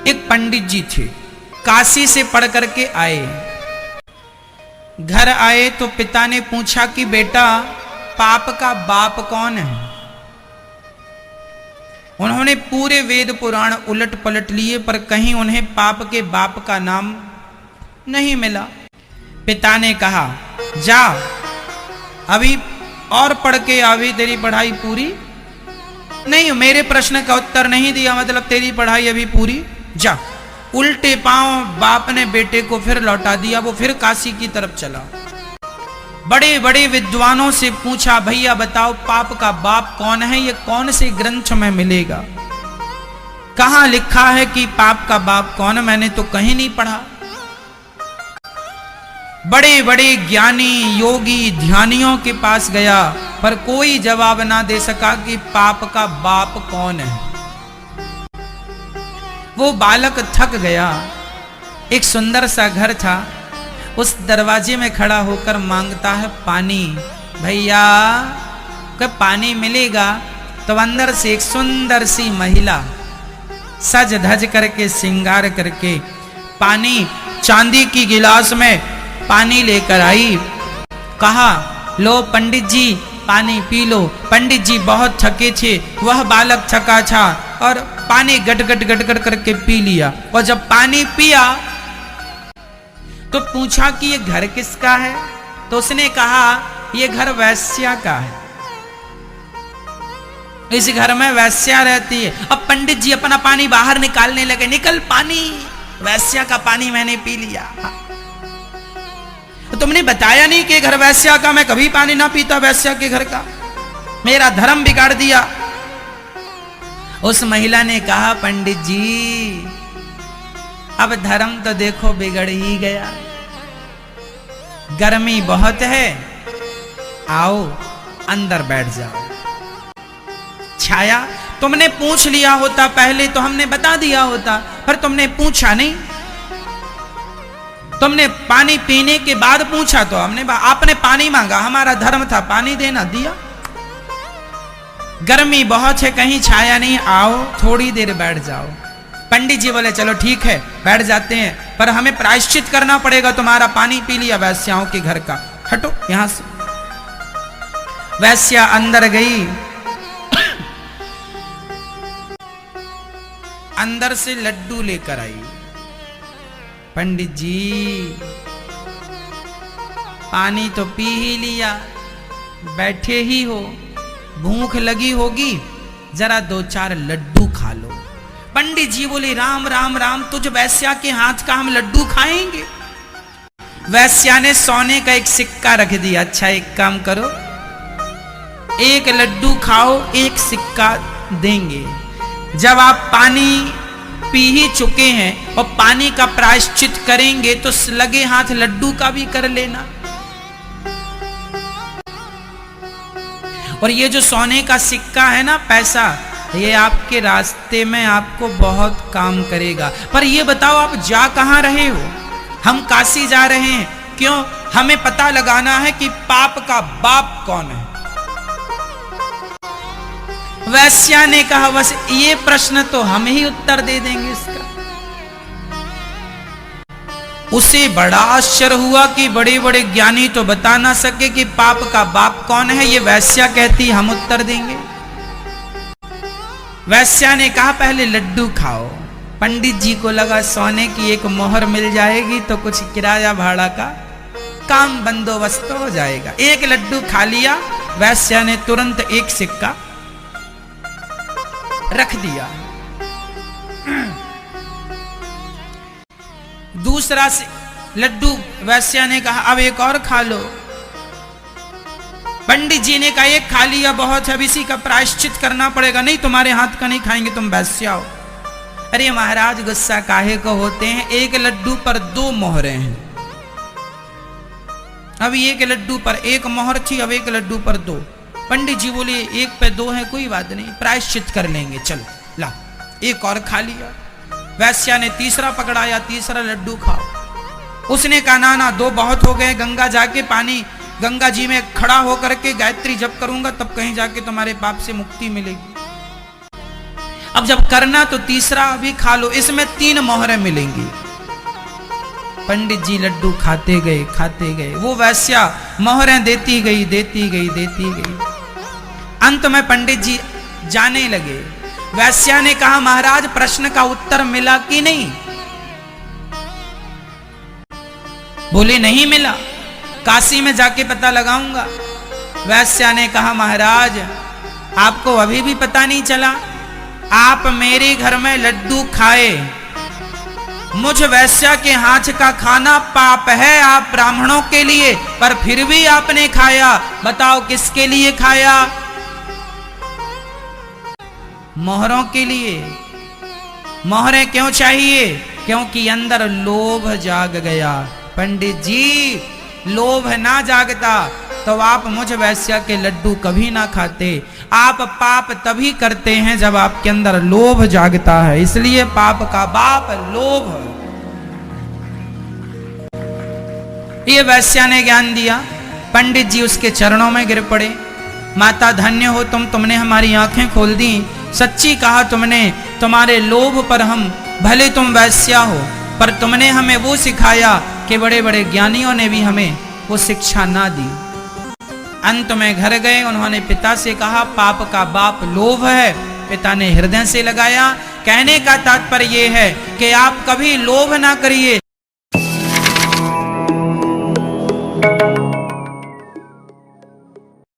एक पंडित जी थे, काशी से पढ़ करके आए। घर आए तो पिता ने पूछा कि बेटा पाप का बाप कौन है। उन्होंने पूरे वेद पुराण उलट पलट लिए पर कहीं उन्हें पाप के बाप का नाम नहीं मिला। पिता ने कहा जा अभी और पढ़ के अभी तेरी पढ़ाई पूरी नहीं, मेरे प्रश्न का उत्तर नहीं दिया मतलब तेरी पढ़ाई अभी पूरी जा। उल्टे पांव बाप ने बेटे को फिर लौटा दिया। वो फिर काशी की तरफ चला। बड़े बड़े विद्वानों से पूछा भैया बताओ पाप का बाप कौन है, ये कौन से ग्रंथ में मिलेगा, कहां लिखा है कि पाप का बाप कौन है, मैंने तो कहीं नहीं पढ़ा। बड़े बड़े ज्ञानी योगी ध्यानियों के पास गया पर कोई जवाब ना दे सका कि पाप का बाप कौन है। वो बालक थक गया। एक सुंदर सा घर था, उस दरवाजे में खड़ा होकर मांगता है पानी। भैया कब पानी मिलेगा? तो अंदर से एक सुंदर सी महिला सज धज करके श्रृंगार करके पानी चांदी की गिलास में पानी लेकर आई। कहा लो पंडित जी पानी पी लो। पंडित जी बहुत थके थे, वह बालक थका था और पानी गट गट गट गट करके पी लिया। और जब पानी पिया तो पूछा कि ये घर किसका है? तो उसने कहा ये घर वैश्या का है, इस घर में वैश्या रहती है। अब पंडित जी अपना पानी बाहर निकालने लगे। निकल पानी, वैश्या का पानी मैंने पी लिया। तो तुमने बताया नहीं कि घर वैश्या का, मैं कभी पानी ना पीता वैश्या के घर का, मेरा धर्म बिगाड़ दिया। उस महिला ने कहा पंडित जी अब धर्म तो देखो बिगड़ ही गया, गर्मी बहुत है, आओ अंदर बैठ जाओ। छाया तुमने पूछ लिया होता पहले तो हमने बता दिया होता, पर तुमने पूछा नहीं। तुमने पानी पीने के बाद पूछा तो आपने पानी मांगा, हमारा धर्म था पानी देना, दिया। गर्मी बहुत है, कहीं छाया नहीं, आओ थोड़ी देर बैठ जाओ। पंडित जी बोले चलो ठीक है बैठ जाते हैं, पर हमें प्रायश्चित करना पड़ेगा, तुम्हारा पानी पी लिया वैश्याओं के घर का, हटो यहां से। वैश्या अंदर गई, अंदर से लड्डू लेकर आई। पंडित जी पानी तो पी ही लिया, बैठे ही हो, भूख लगी होगी, जरा दो चार लड्डू खा लो। पंडित जी बोले राम राम राम, तुझ वैश्या के हाथ का हम लड्डू खाएंगे? वैश्या ने सोने का एक सिक्का रख दिया। अच्छा एक काम करो, एक लड्डू खाओ, एक सिक्का देंगे। जब आप पानी पी ही चुके हैं और पानी का प्रायश्चित करेंगे तो लगे हाथ लड्डू का भी कर लेना। और ये जो सोने का सिक्का है ना, पैसा, ये आपके रास्ते में आपको बहुत काम करेगा। पर ये बताओ आप जा कहां रहे हो? हम काशी जा रहे हैं। क्यों? हमें पता लगाना है कि पाप का बाप कौन है। वैश्या ने कहा बस ये प्रश्न तो हम ही उत्तर दे देंगे इसका। उसे बड़ा आश्चर्य हुआ कि बड़े बड़े ज्ञानी तो बता ना सके कि पाप का बाप कौन है, ये वैश्या कहती हम उत्तर देंगे। वैश्या ने कहा पहले लड्डू खाओ। पंडित जी को लगा सोने की एक मोहर मिल जाएगी तो कुछ किराया भाड़ा का काम बंदोबस्त हो जाएगा। एक लड्डू खा लिया, वैश्या ने तुरंत एक सिक्का रख दिया। दूसरा लड्डू वैश्या ने कहा अब एक और खा लो। पंडित जी ने कहा एक खा लिया बहुत है, अब इसी का प्रायश्चित करना पड़ेगा। नहीं तुम्हारे हाथ का नहीं खाएंगे, तुम वैश्या हो। अरे महाराज गुस्सा काहे को होते हैं, एक लड्डू पर दो मोहरें हैं। अब एक लड्डू पर एक मोहर थी, अब एक लड्डू पर दो। पंडित जी बोले एक पे दो है कोई बात नहीं, प्रायश्चित कर लेंगे, चलो ला एक और खा लिया। वैश्या ने तीसरा पकड़ाया, तीसरा लड्डू खाओ। उसने कहा ना ना दो बहुत हो गए, गंगा जाके पानी गंगा जी में खड़ा होकर के गायत्री जप करूंगा तब कहीं जाके तुम्हारे पाप से मुक्ति मिलेगी। अब जब करना तो तीसरा भी खा लो, इसमें 3 मोहरें मिलेंगी। पंडित जी लड्डू खाते गए, वो वैश्या मोहरें देती गई। अंत में पंडित जी जाने लगे। वैश्या ने कहा, महाराज प्रश्न का उत्तर मिला कि नहीं? बोले नहीं मिला, काशी में जाके पता लगाऊंगा। वैश्या ने कहा, महाराज आपको अभी भी पता नहीं चला? आप मेरे घर में लड्डू खाए, मुझ वैश्या के हाथ का खाना पाप है आप ब्राह्मणों के लिए, पर फिर भी आपने खाया। बताओ किसके लिए खाया? मोहरों के लिए। मोहरें क्यों चाहिए? क्योंकि अंदर लोभ जाग गया। पंडित जी लोभ ना जागता तो आप मुझ वैश्या के लड्डू कभी ना खाते। आप पाप तभी करते हैं जब आपके अंदर लोभ जागता है, इसलिए पाप का बाप लोभ। ये वैश्या ने ज्ञान दिया। पंडित जी उसके चरणों में गिर पड़े। माता धन्य हो तुमने हमारी आंखें खोल दी। सच्ची कहा तुमने, तुम्हारे लोभ पर हम, भले तुम वैश्या हो पर तुमने हमें वो सिखाया कि बड़े बड़े ज्ञानियों ने भी हमें वो शिक्षा ना दी। अंत में घर गए, उन्होंने पिता से कहा पाप का बाप लोभ है। पिता ने हृदय से लगाया। कहने का तात्पर्य यह है कि आप कभी लोभ ना करिए,